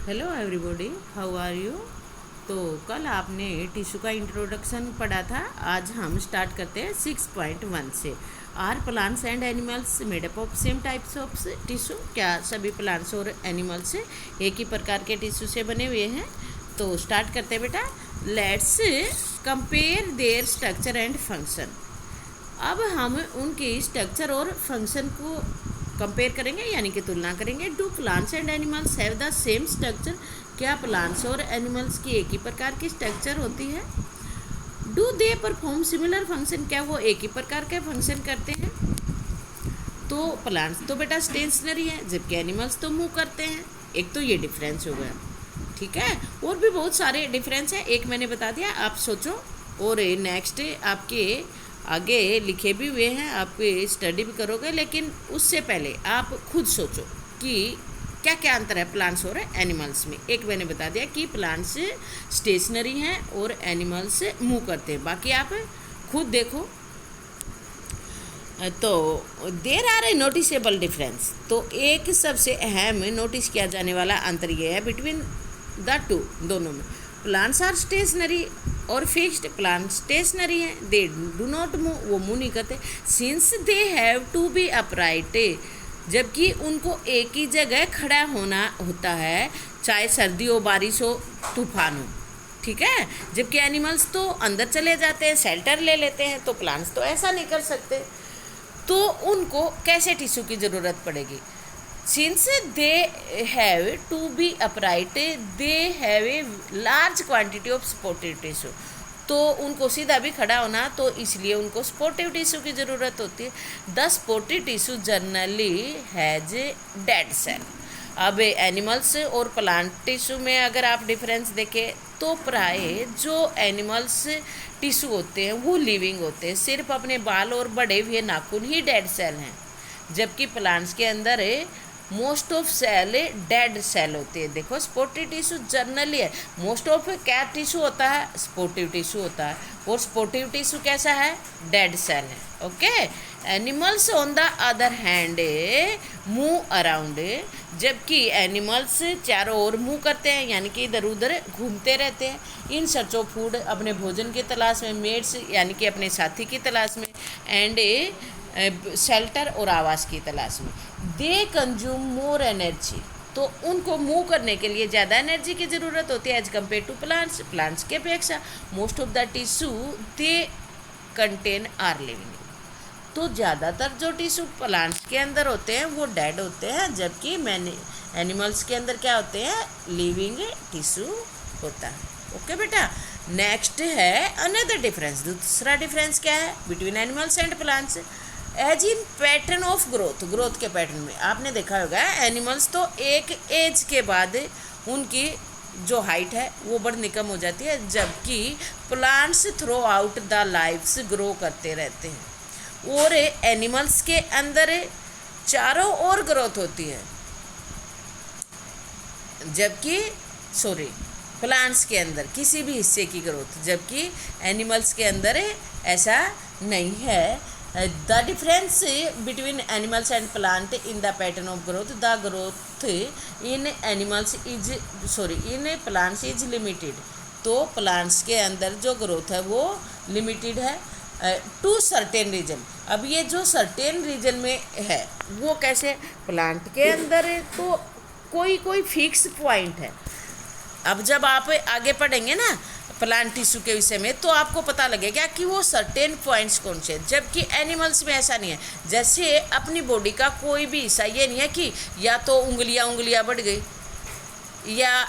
Hello everybody, how are you. तो कल आपने टिश्यू का इंट्रोडक्शन पढ़ा था। आज हम स्टार्ट करते हैं 6.1 से। Are plants and animals made up of same types of tissue. क्या सभी प्लांट्स और एनिमल्स एक ही प्रकार के टिश्यू से बने हुए हैं? तो स्टार्ट करते हैं बेटा। Let's compare there structure and function. अब हम उनकी स्ट्रक्चर और फंक्शन को कंपेयर करेंगे, यानी कि तुलना करेंगे। Do plants and animals have the same structure. क्या प्लांट्स और एनिमल्स की एक ही प्रकार की स्ट्रक्चर होती है? Do they perform similar function. क्या वो एक ही प्रकार के फंक्शन करते हैं? तो प्लांट्स तो बेटा स्टेशनरी है, जबकि एनिमल्स तो मूव करते हैं। एक तो ये डिफरेंस हो गया, ठीक है। और भी बहुत सारे डिफरेंस है, एक मैंने बता दिया, आप सोचो। और नेक्स्ट आपके आगे लिखे भी हुए हैं, आप स्टडी भी करोगे, लेकिन उससे पहले आप खुद सोचो कि क्या क्या अंतर है प्लांट्स और एनिमल्स में। एक मैंने बता दिया कि प्लांट्स स्टेशनरी हैं और एनिमल्स मूव करते हैं, बाकी आप खुद देखो। तो there are a noticeable difference. तो एक सबसे अहम नोटिस किया जाने वाला अंतर यह है बिटवीन द टू, दोनों में। प्लांट्स आर स्टेशनरी और फिक्स्ड। प्लांट स्टेशनरी है, दे डू नॉट मूव, वो मूव नहीं करते। Since they have to be upright, जबकि उनको एक ही जगह खड़ा होना होता है, चाहे सर्दी हो, बारिश हो, तूफान हो, ठीक है। जबकि एनिमल्स तो अंदर चले जाते हैं, शेल्टर ले लेते हैं। तो प्लांट्स तो ऐसा नहीं कर सकते, तो उनको कैसे टिश्यू की ज़रूरत पड़ेगी? Since they have to be upright, they have a large quantity of spotted tissue. तो उनको सीधा भी खड़ा होना, तो इसलिए उनको स्पोटिव टिश्यू की ज़रूरत होती है। The supportive tissue generally has dead cell. अब एनिमल्स और प्लांट टिश्यू में अगर आप डिफरेंस देखें तो प्राय जो एनिमल्स टिश्यू होते हैं वो लिविंग होते हैं, सिर्फ अपने बाल और बड़े हुए नाखून ही डेड सेल हैं। जबकि प्लांट्स के अंदर most of cell dead cell होती है। देखो स्पोटिव टिश्यू जनरली है, मोस्ट ऑफ क्या टिश्यू होता है? स्पोटिव टिश्यू होता है। और स्पोटिव टिश्यू कैसा है? डेड सेल है, okay. Animals on the other hand move around, जबकि एनिमल्स चारों ओर मूव करते हैं, यानी कि इधर उधर घूमते रहते हैं। इन सर्च ऑफ फूड, अपने भोजन की तलाश में। मेट्स, यानी कि अपने साथी की तलाश में। एंड शेल्टर और आवास की तलाश में। दे कंज्यूम मोर एनर्जी, तो उनको मूव करने के लिए ज़्यादा एनर्जी की ज़रूरत होती है as compare to plants, plants के अपेक्षा। Most of the tissue they contain are living, तो ज़्यादातर जो टिश्यू प्लांट्स के अंदर होते हैं वो डेड होते हैं, जबकि मैंने एनिमल्स के अंदर क्या होते हैं? लिविंग टिश्यू होता है, ओके बेटा। नेक्स्ट है अनदर डिफरेंस। दूसरा डिफरेंस क्या है between animals and plants? As in pattern of growth, growth के पैटर्न में आपने देखा होगा एनिमल्स तो एक एज के बाद उनकी जो हाइट है वो बढ़नी कम हो जाती है, जबकि plants throughout the lifes grow करते रहते हैं। और एनिमल्स के अंदर चारों ओर ग्रोथ होती है, जबकि प्लांट्स के अंदर किसी भी हिस्से की ग्रोथ, जबकि एनिमल्स के अंदर ऐसा नहीं है। The difference between animals and plant in the pattern of growth, the growth in animals is in plants is limited. तो प्लांट्स के अंदर जो ग्रोथ है वो लिमिटेड है टू सर्टेन रीजन। अब ये जो सर्टेन रीजन में है वो कैसे? प्लांट के अंदर तो कोई फिक्स पॉइंट है। अब जब आप आगे पढ़ेंगे ना प्लांट टिश्यू के विषय में, तो आपको पता लगेगा कि वो सर्टेन पॉइंट्स कौन से, जबकि एनिमल्स में ऐसा नहीं है। जैसे अपनी बॉडी का कोई भी हिस्सा, ये नहीं है कि या तो उंगलियां बढ़ गई या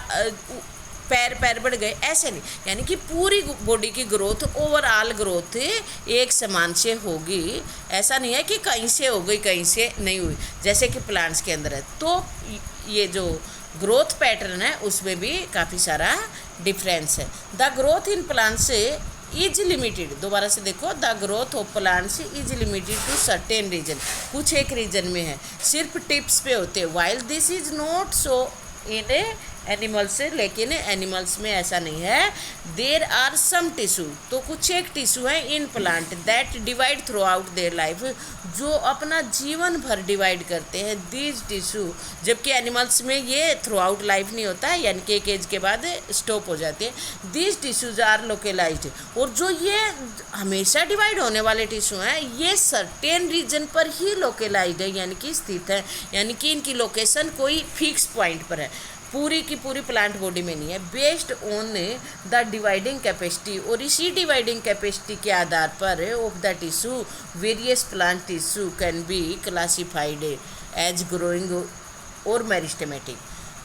पैर बढ़ गए, ऐसे नहीं। यानी कि पूरी बॉडी की ग्रोथ, ओवरऑल ग्रोथ एक समान से होगी। ऐसा नहीं है कि कहीं से हो गई कहीं से नहीं हुई, जैसे कि प्लांट्स के अंदर है। तो ये जो ग्रोथ पैटर्न है उसमें भी काफ़ी सारा डिफरेंस है। The growth in plants is limited, दोबारा से देखो, the growth of plants is limited to certain region, कुछ एक रीजन में है, सिर्फ टिप्स पे होते हैं। While this is not so in animals से, लेकिन एनिमल्स में ऐसा नहीं है। देर आर सम टिश्यू, तो कुछ एक टिश्यू है in plant that divide through out their life, जो अपना जीवन भर डिवाइड करते हैं। दीज टिश्यू, जबकि एनिमल्स में ये थ्रू आउट लाइफ नहीं होता है, यानी कि एक एज के बाद स्टॉप हो जाती है। दीज टिश्यूज आर लोकेलाइज्ड, और जो ये हमेशा डिवाइड होने वाले टिश्यू हैं ये सर्टेन रीजन पर ही लोकेलाइज्ड है, यानी कि स्थित है, यानी कि इनकी लोकेशन कोई फिक्स पॉइंट पर है, पूरी की पूरी प्लांट बॉडी में नहीं है। Based on the dividing capacity, और इसी डिवाइडिंग कैपेसिटी के आधार पर of the tissue various plant tissue can be classified as growing और मेरिस्टेमेटिक।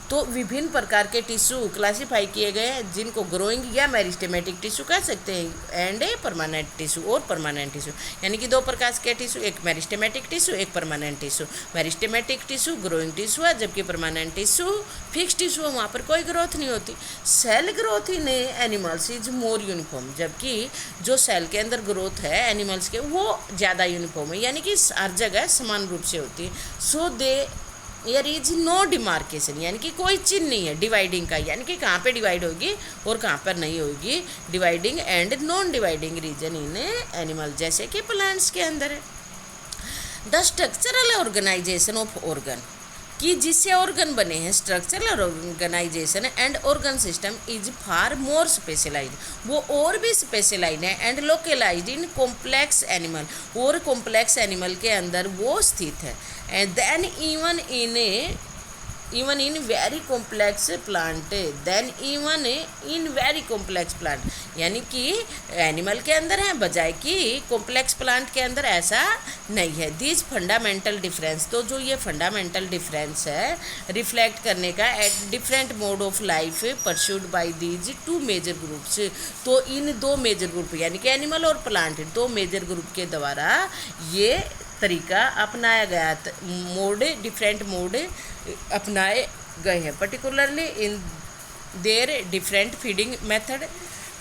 तो विभिन्न प्रकार के टिश्यू क्लासिफाई किए गए हैं, जिनको ग्रोइंग या मेरिस्टेमेटिक टिश्यू कह सकते हैं, एंड परमानेंट टिश्यू और परमानेंट टिश्यू, यानी कि दो प्रकार के टिश्यू, एक मेरिस्टेमेटिक टिश्यू, एक permanent tissue. Meristematic tissue growing tissue है, जबकि परमानेंट टिश्यू फिक्स टिश्यू है, वहाँ पर कोई ग्रोथ नहीं होती। Cell growth in animals is more uniform, जबकि जो सेल के अंदर ग्रोथ है एनिमल्स के वो ज़्यादा यूनिफॉर्म है, यानी कि हर जगह समान रूप से होती है। सो दे यार इज नो डिमार्केशन, यानी कि कोई चिन्ह नहीं है डिवाइडिंग का, यानी कि कहाँ पे डिवाइड होगी और कहाँ पर नहीं होगी। Dividing and non dividing region in animal, जैसे कि प्लांट्स के अंदर है। The structural organisation of organ, कि जिससे ऑर्गन बने हैं, structural organisation and organ system is far more specialised, वो और भी स्पेशलाइज्ड है, and localised in complex animal, और कॉम्प्लेक्स एनिमल के अंदर वो स्थित है। And then even in very complex plant, यानी कि एनिमल के अंदर है बजाय कि कॉम्प्लेक्स प्लांट के अंदर ऐसा नहीं है। दिस फंडामेंटल डिफरेंस, तो जो ये फंडामेंटल डिफरेंस है रिफ्लेक्ट करने का at different mode of life pursued by these two major groups, तो इन दो मेजर ग्रुप यानी कि एनिमल और प्लांट, दो मेजर ग्रुप के द्वारा ये तरीका अपनाया गया, डिफरेंट मोड अपनाए गए हैं, particularly in their different feeding method,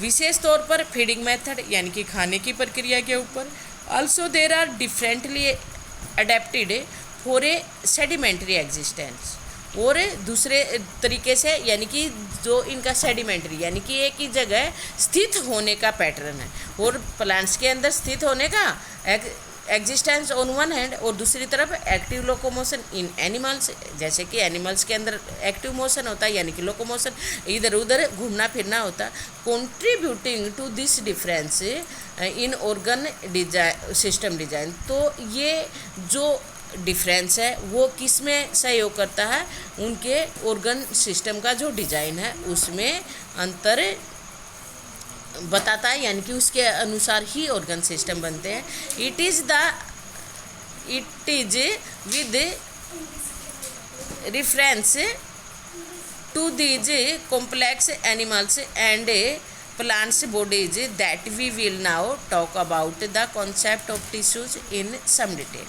विशेष तौर पर फीडिंग मेथड यानी कि खाने की प्रक्रिया के ऊपर। Also there are differently adapted for a sedimentary existence, और दूसरे तरीके से यानी कि जो इनका सेडिमेंट्री यानी कि एक ही जगह स्थित होने का पैटर्न है, और प्लांट्स के अंदर स्थित होने का एग्जिस्टेंस ऑन वन हैंड, और दूसरी तरफ एक्टिव लोकोमोशन इन एनिमल्स, जैसे कि एनिमल्स के अंदर एक्टिव मोशन होता है यानी कि लोकोमोशन, इधर उधर घूमना फिरना होता है। Contributing to this difference in organ system design, तो ये जो डिफरेंस है वो किस में सहयोग करता है, उनके ऑर्गन सिस्टम का जो डिजाइन है उसमें अंतर बताता है, यानी कि उसके अनुसार ही ऑर्गन सिस्टम बनते हैं। It is with reference to these complex animals and plants bodies that we will now talk about the concept of tissues in some detail.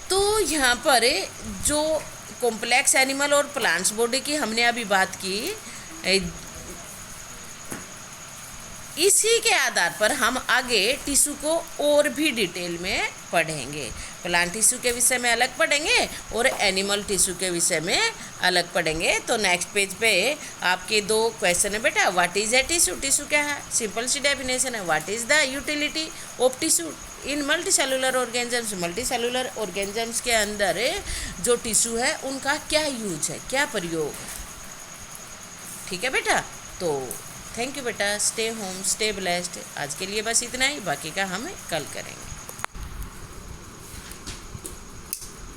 तो यहाँ पर जो कॉम्प्लेक्स एनिमल और प्लांट्स बॉडी की हमने अभी बात की, इसी के आधार पर हम आगे टिश्यू को और भी डिटेल में पढ़ेंगे। प्लांट टिश्यू के विषय में अलग पढ़ेंगे और एनिमल टिश्यू के विषय में अलग पढ़ेंगे। तो नेक्स्ट पेज पे आपके दो क्वेश्चन है बेटा। What is a tissue? Tissue क्या है? सिंपल सी डेफिनेशन है। What is the utility of tissue in multi cellular organisms? Multi cellular organisms के अंदर जो टिश्यू है उनका क्या यूज है, क्या प्रयोग। ठीक है बेटा, तो थैंक यू बेटा। Stay home, stay blessed. आज के लिए बस इतना ही, बाकी का हम कल करेंगे।